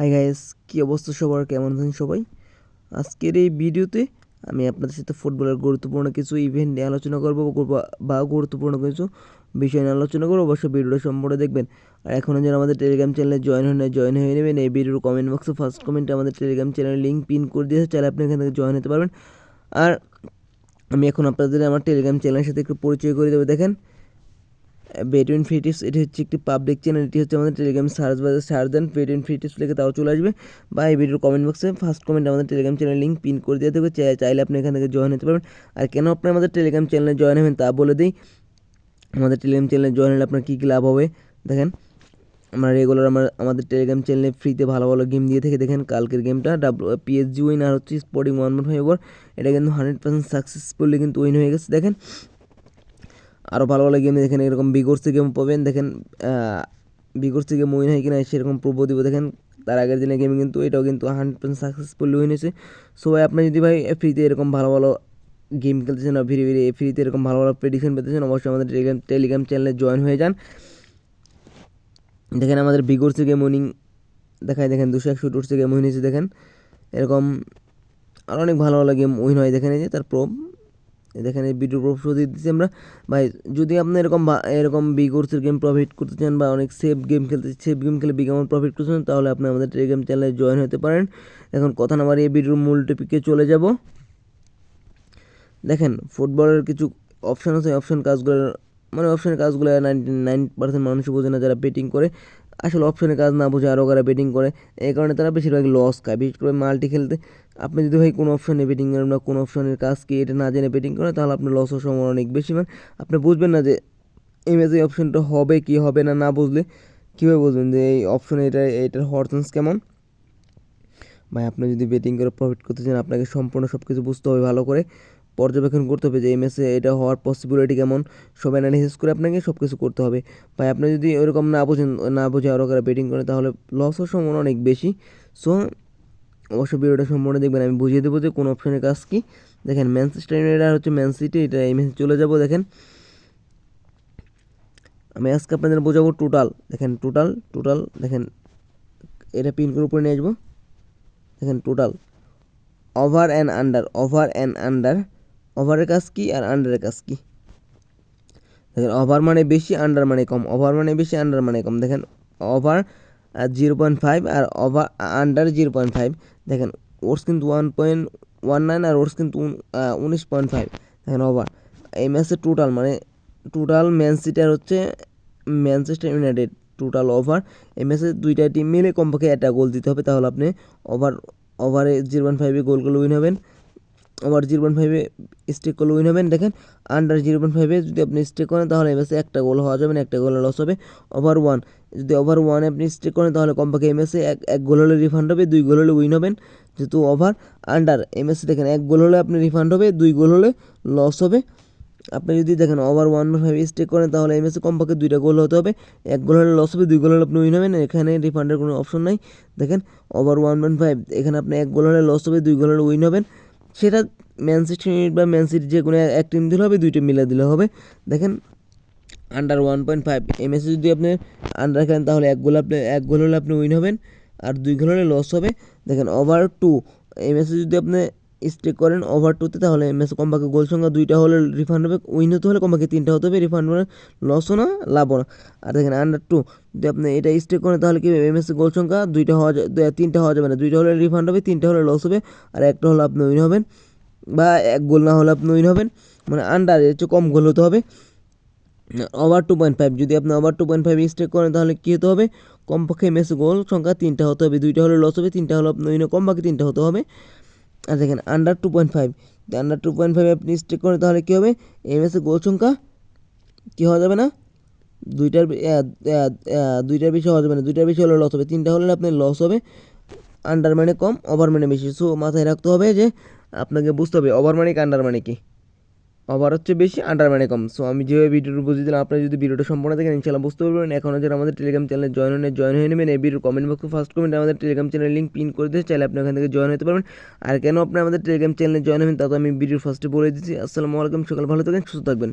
Hi guys, কী অবস্থা সবার, কেমন আছেন সবাই? আজকের এই ভিডিওতে আমি আপনাদের সাথে ফুটবলের গুরুত্বপূর্ণ কিছু ইভেন্ট নিয়ে আলোচনা করবো বা গুরুত্বপূর্ণ কিছু বিষয় নিয়ে আলোচনা করবো। অবশ্যই ভিডিওটা সম্পূর্ণ দেখবেন। আর এখনও যারা আমাদের টেলিগ্রাম চ্যানেলে জয়েন হয়ে নেবেন। এই ভিডিওর কমেন্ট বক্সে ফার্স্ট কমেন্টে আমাদের টেলিগ্রাম চ্যানেলের লিঙ্ক পিন করে দিয়েছে, চাইলে আপনি এখান থেকে জয়েন হতে পারবেন। আর আমি এখন আপনাদের আমার টেলিগ্রাম চ্যানেলের সাথে একটু পরিচয় করে দেবো। দেখেন, বেটুইন ফ্রি টিপস, এটি হচ্ছে একটি পাবলিক চ্যানেল। এটি হচ্ছে আমাদের টেলিগ্রাম সার্চ দেন বেটুইন ফ্রি টিপস লিখে তাও চলে আসবে, বা এই ভিডিওর কমেন্ট বক্সে ফার্স্ট কমেন্ট আমাদের টেলিগ্রাম চ্যানেল লিঙ্ক পিন করে দিয়ে দেবে, চাইলে আপনি এখান থেকে জয়েন হতে পারবেন। আর কেন আপনি আমাদের টেলিগ্রাম চ্যানেলে জয়েন হবেন তা বলে দিই। আমাদের টেলিগ্রাম চ্যানেলে জয়েন হলে আপনার কী কী লাভ হবে দেখেন। আমরা রেগুলার আমাদের টেলিগ্রাম চ্যানেলে ফ্রিতে ভালো ভালো গেম দিয়ে থেকে দেখেন, কালকের গেমটা PSG উইন আর হচ্ছে স্পোর্টিং 1-5 ওভার, এটা কিন্তু 100% সাকসেসফুলি কিন্তু উইন হয়ে গেছে। দেখেন আরও ভালো ভালো গেম দেখেন, এরকম বিগোর্সি গেম পাবেন। দেখেন বিগোর্সি গেম উইন হয় কিনা সেরকম প্রবো দিব। দেখেন তার আগের দিনের গেম কিন্তু এটাও কিন্তু 100% সাকসেসফুলি উইন হয়েছে। সো ভাই, আপনি যদি ভাই ফ্রিতে এরকম ভালো ভালো গেম খেলতেছেন আর ফ্রিতে এরকম ভালো ভালো প্রেডিকশন পেতেছেন, অবশ্যই আমাদের টেলিগ্রাম চ্যানেলে জয়েন হয়ে যান। দেখেন আমাদের বিগোর্সি গেম উইনিং দেখায়, দেখেন 261 গেম উইন হয়েছে। দেখেন এরকম আর অনেক ভালো ভালো গেম উইন হয়। দেখেন এই যে তার প্রো, দেখেন এই ভিডিও প্রুফ দিয়ে দিচ্ছি আমরা। ভাই যদি আপনি এরকম বিগ কোর্সের গেম প্রফিট করতে চান বা অনেক সেফ গেম খেলে বিগ অ্যামাউন্ট প্রফিট করতে চান, তাহলে আপনি আমাদের টেলিগ্রাম চ্যানেলে জয়েন হতে পারেন। এখন কথা না বাড়িয়ে ভিডিওর মূল টপিকে চলে যাব। দেখেন ফুটবলের কিছু অপশান আছে, অপশানের কাজগুলো 99% মানুষ বোঝে না, যারা বেটিং করে আসলে অপশানের কাজ না বুঝে আরও কারা বেটিং করে, এই কারণে তারা বেশিরভাগ লস খায়, বিশেষ করে মাল্টি খেলতে। আপনি যদি ভাই কোনো অপশানে বেটিং করেন বা কোনো অপশানের কাজ কি এটা না জেনে বেটিং করেন, তাহলে আপনার লস হওয়ার সম্ভাবনা অনেক বেশি। মানে আপনি বুঝবেন না যে এই ম্যাচে এই অপশানটা হবে কি হবে না, না বুঝলে কীভাবে বুঝবেন যে এই অপশানে এটার হওয়ার চান্স কেমন। ভাই আপনি যদি বেটিং করে প্রফিট করতে চান, আপনাকে সম্পূর্ণ সব কিছু বুঝতে হবে, ভালো করে পর্যবেক্ষণ করতে হবে যে এই ম্যাচে এটা হওয়ার পসিবিলিটি কেমন, সব অ্যানালিসিস করে আপনাকে সব কিছু করতে হবে। ভাই আপনি যদি ওরকম না বুঝে আরও কারা বেটিং করে, তাহলে লস হওয়ার সম্ভাবনা অনেক বেশি। সো অবশ্যই ভিডিওটা সম্পূর্ণ দেখবেন, আমি বুঝিয়ে দেবো যে কোন অপশনের কাজ কী। দেখেন ম্যানচেস্টার ইউনাইটেড আর হচ্ছে ম্যান সিটি, এটা এই ম্যাচে চলে যাব। দেখেন আমি আজকে আপনাদের বোঝাবো টোটাল। দেখেন টোটাল দেখেন, এটা পিন করে উপরে নিয়ে আসবো। দেখেন টোটাল ওভার অ্যান্ড আন্ডার, ওভারের কাজ কী আর আন্ডারের কাজ কী। দেখেন ওভার মানে বেশি, আন্ডার মানে কম। ওভার মানে বেশি, আন্ডার মানে কম। দেখেন ওভার 0.5 আর আন্ডার 0.5। দেখেন ওর্স কিন্তু 1.19 আর ওর্স কিন্তু 19.5। দেখেন ওভার এই ম্যাচে টোটাল ম্যান সিটি আর হচ্ছে ম্যানচেস্টার ইউনাইটেড টোটাল ওভার। এই ম্যাচে দুইটা টিম মিলে কমপক্ষে একটা গোল দিতে হবে, তাহলে আপনি ওভারে 0.5 গোলগুলো উইন হবেন। ওভার 0.5 স্টেক করলে উইন হবেন। দেখেন আন্ডার 0.5 যদি আপনি স্টেক করেন, তাহলে এই ম্যাচে একটা গোল হওয়া যাবে না, একটা গোলে লস হবে। যদি ওভার 1 আপনি স্টেক করেন, তাহলে কমপক্ষে এই ম্যাচে এক গোল হলে রিফান্ড হবে, 2 গোল হলে উইন হবেন। যেহেতু আন্ডার এই ম্যাচে দেখেন 1 গোল হলে আপনি রিফান্ড হবে, 2 গোল হলে লস হবে। আপনি যদি দেখেন ওভার 1/5 স্টেক করেন, তাহলে এই ম্যাচে কমপক্ষে 2টা গোল হতে হবে, 1 গোল হলে লস হবে, 2 গোল হলে আপনি উইন হবেন। এখানে রিফান্ডের কোনো অপশন নাই। দেখেন ওভার 1/5 এখানে আপনি 1 গোল হলে লস হবে, 2 গোল হলে উইন হবেন। সেটা ম্যানচেস্টার ইউনাইটেড বা ম্যান সিটি যে কোনো এক টিম দিলে হবে, 2টা মিলে দিলে হবে। দেখেন আন্ডার 1.5 এই ম্যাচে যদি আপনি আন্ডার খেলেন, তাহলে 1 গোল হলে আপনি উইন হবেন আর 2 গোল হলে লস হবে। দেখেন ওভার 2 এই ম্যাচে যদি আপনি স্টেক করেন ওভার 2তে, তাহলে এই ম্যাচে কমপক্ষে গোল সংখ্যা 2টা হলে রিফান্ড হবে, উইন হতে হলে কমপক্ষে 3টা হতে হবে, রিফান্ড মানে লসও না লাভও না। আর দেখেন আন্ডার 2 যদি আপনি এটা স্টেক করেন, তাহলে কি এই ম্যাচে গোল সংখ্যা 3টা হওয়া যাবে না, 2টা হলে রিফান্ড হবে, 3টা হলে লস হবে, আর একটা হলে আপনি উইন হবেন, বা 1 গোল না হলে আপনি উইন হবেন। মানে আন্ডার এর চেয়ে কম গোল হতে হবে। ওভার 2.5 যদি আপনি ওভার 2.5 স্টেক করেন, তাহলে কী হতে হবে, কমপক্ষে ম্যাচে গোল সংখ্যা 3টা হতে হবে, 2টা হলে লস হবে, 3টা হলে আপনি উইন, কমপক্ষে 3টা হতে হবে। আর দেখেন আন্ডার 2.5 আপনি স্টেক করেন, তাহলে কী হবে, এই ম্যাচে গোল সংখ্যা কী হওয়া যাবে না, দুইটার বেশি হওয়া যাবে না, 2টার বেশি হলে লস হবে, 3টা হলে আপনার লস হবে। আন্ডার মানে কম, ওভার মানে বেশি। সো মাথায় রাখতে হবে যে আপনাকে বুঝতে হবে ওভার মানে কি, আন্ডার মানে কি। ওভার হচ্ছে বেশি, আন্ডার মানে কম। সো আমি যেভাবে ভিডিওটা বুঝিয়ে দিলাম, আপনি যদি ভিডিওটা সম্পূর্ণ দেখেন, ইনশাআল্লাহ বুঝতে পারবেন। এখনও যারা আমাদের টেলিগ্রাম চ্যানেলে জয়েন হয়ে নেবেন। এই ভিডিওর কমেন্ট বক্সে ফার্স্ট কমেন্টে আমাদের টেলিগ্রাম চ্যানেলের লিঙ্ক পিন করে দিয়ে চাইলে আপনি ওখান থেকে জয়েন হতে পারবেন। আর কেন আপনি আমাদের টেলিগ্রাম চ্যানেলে জয়েন হবেন, তা তো আমি ভিডিওর ফার্স্টে বলে দিচ্ছি। আসসালামু আলাইকুম, সকাল ভালো থাকবেন, সুস্থ থাকবেন।